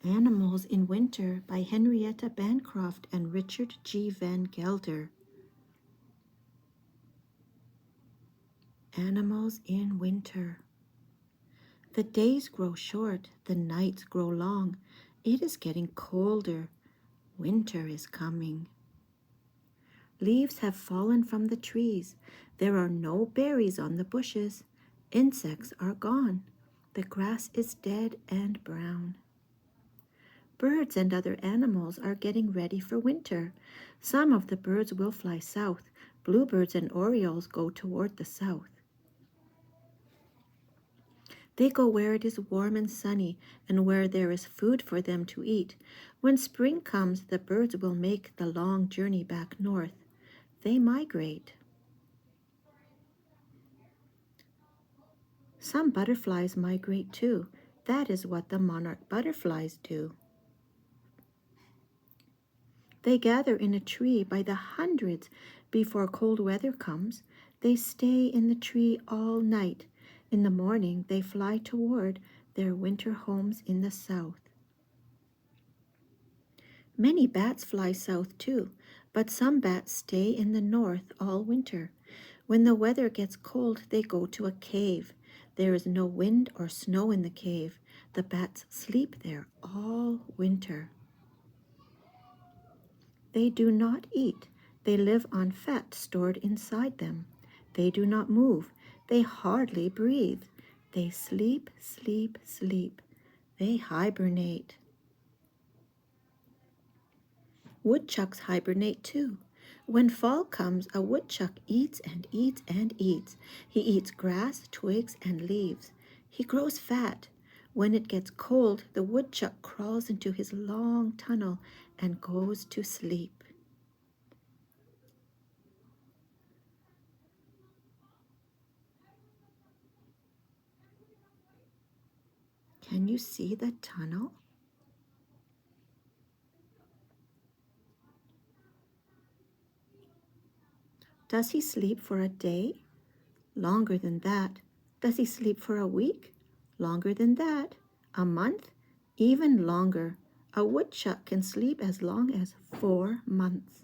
Animals in Winter by Henrietta Bancroft and Richard G. Van Gelder. Animals in Winter. The days grow short, the nights grow long. It is getting colder. Winter is coming. Leaves have fallen from the trees. There are no berries on the bushes. Insects are gone. The grass is dead and brown. Birds and other animals are getting ready for winter. Some of the birds will fly south. Bluebirds and orioles go toward the south. They go where it is warm and sunny and where there is food for them to eat. When spring comes, the birds will make the long journey back north. They migrate. Some butterflies migrate too. That is what the monarch butterflies do. They gather in a tree by the hundreds before cold weather comes. They stay in the tree all night. In the morning, they fly toward their winter homes in the south. Many bats fly south too, but some bats stay in the north all winter. When the weather gets cold, they go to a cave. There is no wind or snow in the cave. The bats sleep there all winter. They do not eat. They live on fat stored inside them. They do not move. They hardly breathe. They sleep, sleep, sleep. They hibernate. Woodchucks hibernate too. When fall comes, a woodchuck eats and eats and eats. He eats grass, twigs, and leaves. He grows fat. When it gets cold, the woodchuck crawls into his long tunnel and goes to sleep. Can you see the tunnel? Does he sleep for a day? Longer than that. Does he sleep for a week? Longer than that. A month? Even longer. A woodchuck can sleep as long as 4 months.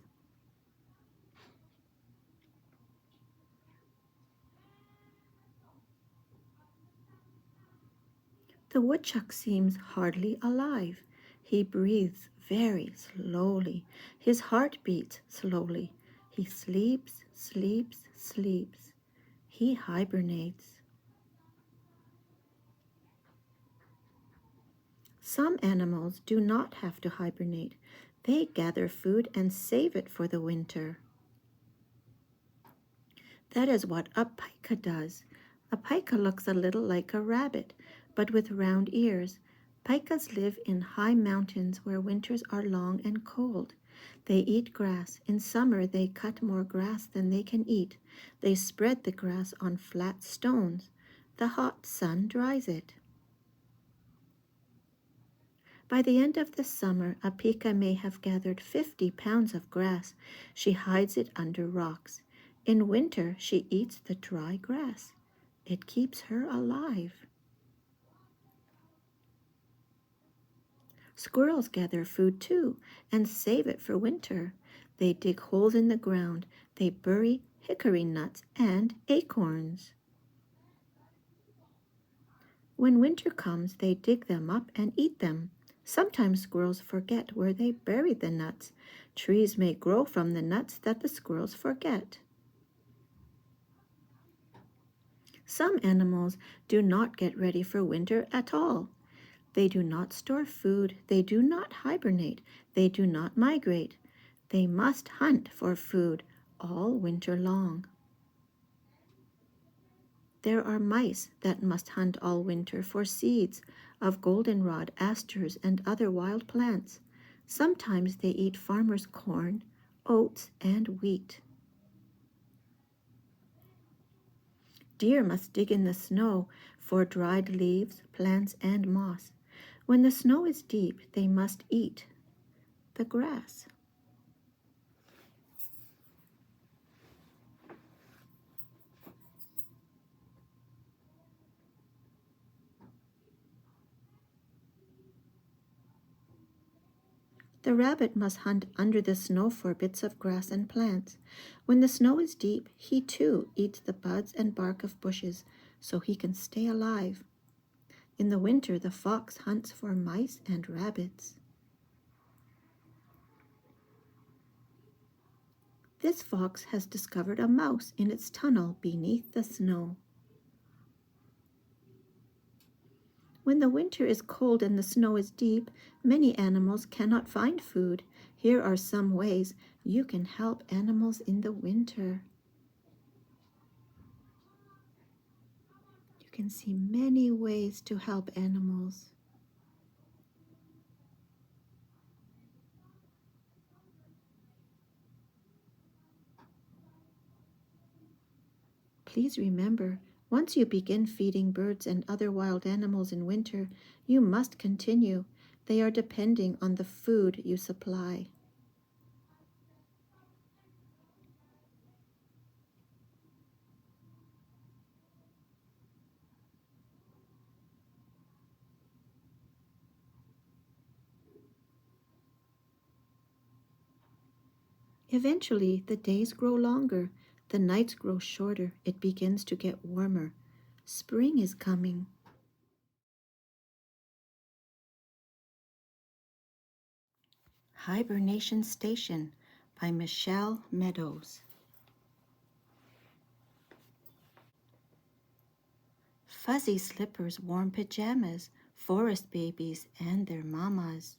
The woodchuck seems hardly alive. He breathes very slowly. His heart beats slowly. He sleeps, sleeps, sleeps. He hibernates. Some animals do not have to hibernate. They gather food and save it for the winter. That is what a pika does. A pika looks a little like a rabbit, but with round ears. Pikas live in high mountains where winters are long and cold. They eat grass. In summer, they cut more grass than they can eat. They spread the grass on flat stones. The hot sun dries it. By the end of the summer, a pika may have gathered 50 pounds of grass. She hides it under rocks. In winter, she eats the dry grass. It keeps her alive. Squirrels gather food too and save it for winter. They dig holes in the ground. They bury hickory nuts and acorns. When winter comes, they dig them up and eat them. Sometimes squirrels forget where they buried the nuts. Trees may grow from the nuts that the squirrels forget. Some animals do not get ready for winter at all. They do not store food. They do not hibernate. They do not migrate. They must hunt for food all winter long. There are mice that must hunt all winter for seeds of goldenrod, asters, and other wild plants. Sometimes they eat farmers' corn, oats, and wheat. Deer must dig in the snow for dried leaves, plants, and moss. When the snow is deep, they must eat the grass. The rabbit must hunt under the snow for bits of grass and plants. When the snow is deep, he too eats the buds and bark of bushes so he can stay alive. In the winter, the fox hunts for mice and rabbits. This fox has discovered a mouse in its tunnel beneath the snow. When the winter is cold and the snow is deep, many animals cannot find food. Here are some ways you can help animals in the winter. You can see many ways to help animals. Please remember, once you begin feeding birds and other wild animals in winter, you must continue. They are depending on the food you supply. Eventually, the days grow longer, the nights grow shorter, it begins to get warmer. Spring is coming. Hibernation Station by Meadows. Fuzzy slippers, warm pajamas, forest babies and their mamas.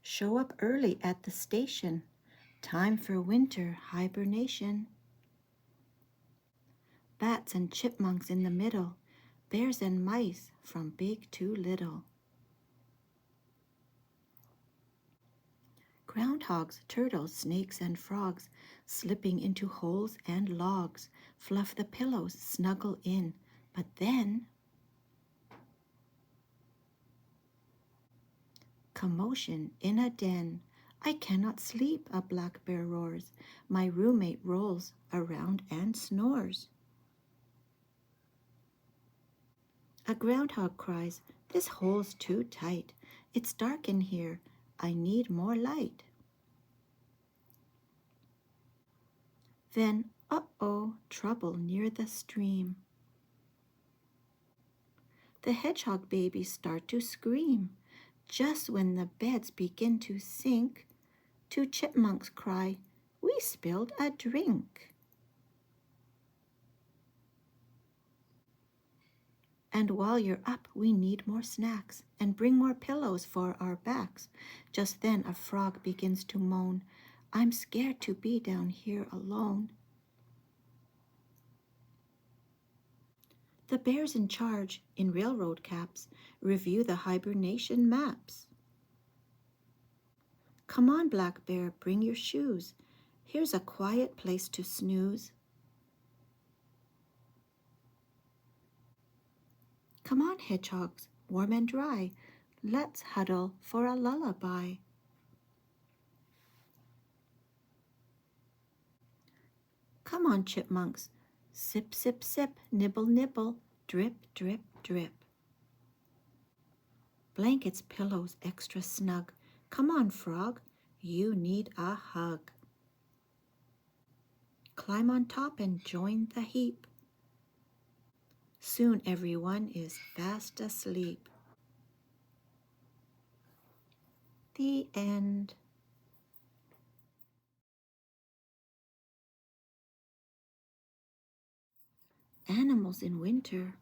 Show up early at the station. Time for winter hibernation. Bats and chipmunks in the middle, bears and mice from big to little. Groundhogs, turtles, snakes, and frogs, slipping into holes and logs, fluff the pillows, snuggle in. But then, commotion in a den. I cannot sleep, a black bear roars. My roommate rolls around and snores. A groundhog cries, this hole's too tight. It's dark in here. I need more light. Then, uh-oh, trouble near the stream. The hedgehog babies start to scream. Just when the beds begin to sink, two chipmunks cry, we spilled a drink. And while you're up, we need more snacks and bring more pillows for our backs. Just then a frog begins to moan, I'm scared to be down here alone. The bears in charge, in railroad caps, review the hibernation maps. Come on, Black Bear, bring your shoes. Here's a quiet place to snooze. Come on, hedgehogs, warm and dry. Let's huddle for a lullaby. Come on, chipmunks. Sip, sip, sip, nibble, nibble, drip, drip, drip. Blankets, pillows, extra snug. Come on, frog, you need a hug. Climb on top and join the heap. Soon everyone is fast asleep. The end. Animals in winter.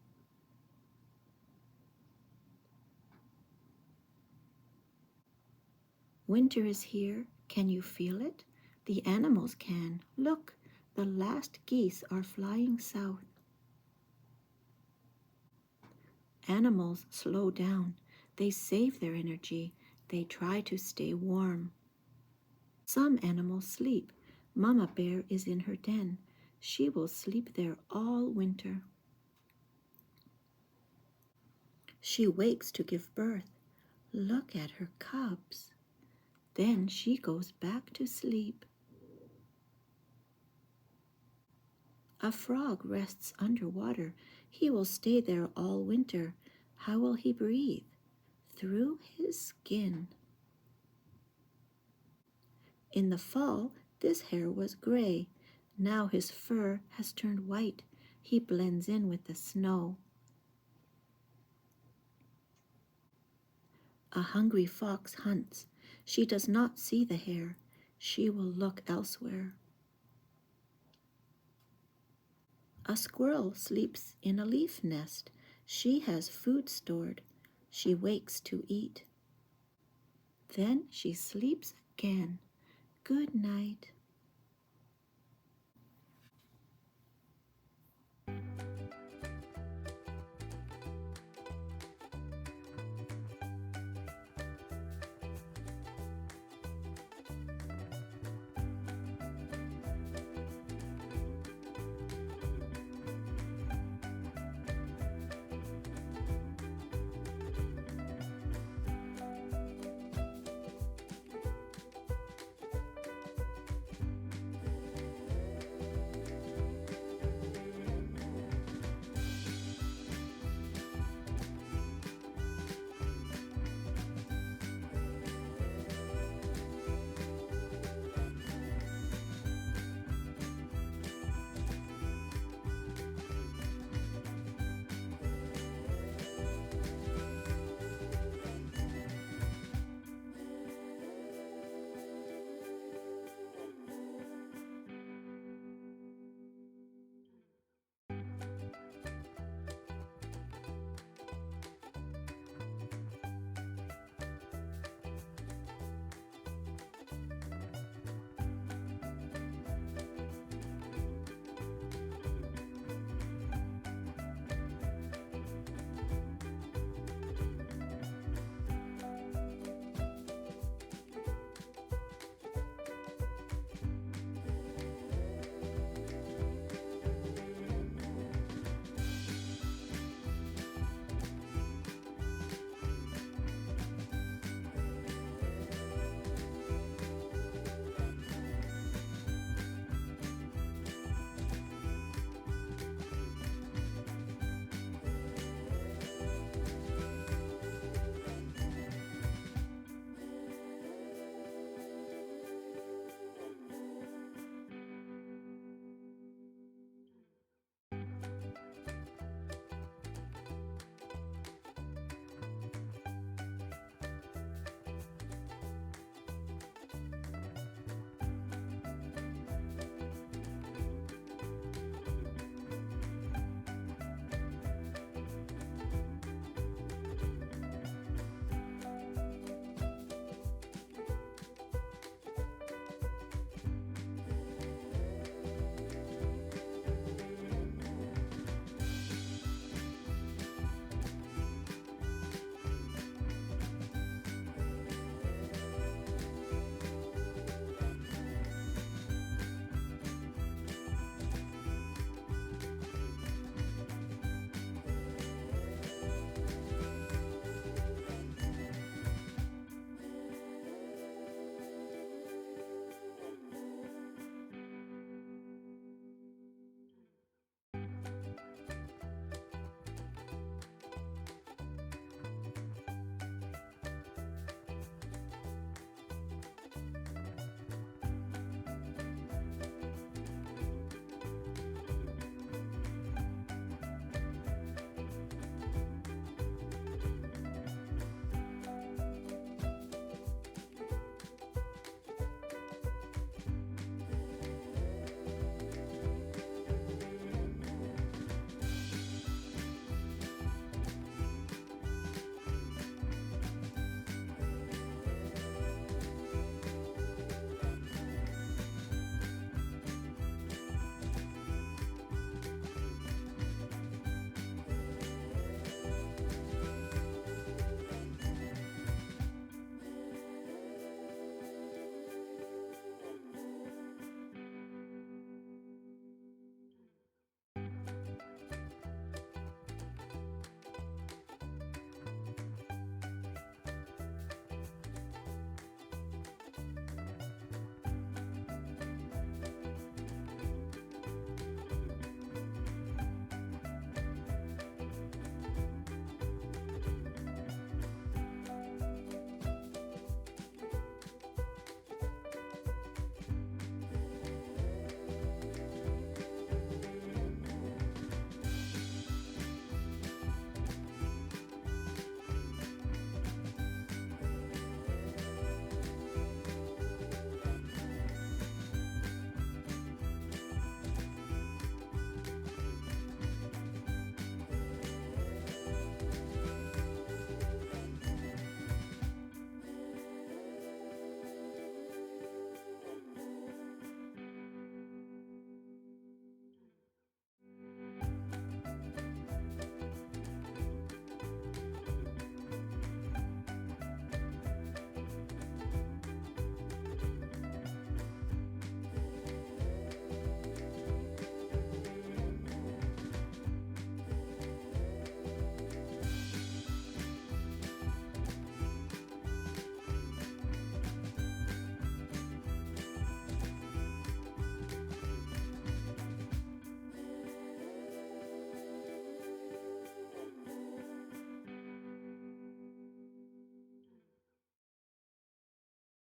Winter is here. Can you feel it? The animals can. Look, the last geese are flying south. Animals slow down. They save their energy. They try to stay warm. Some animals sleep. Mama Bear is in her den. She will sleep there all winter. She wakes to give birth. Look at her cubs. Then she goes back to sleep. A frog rests underwater. He will stay there all winter. How will he breathe? through his skin. In the fall, this hair was gray. Now his fur has turned white. He blends in with the snow. A hungry fox hunts. She does not see the hare. She will look elsewhere. A squirrel sleeps in a leaf nest. She has food stored. She wakes to eat. Then she sleeps again. Good night.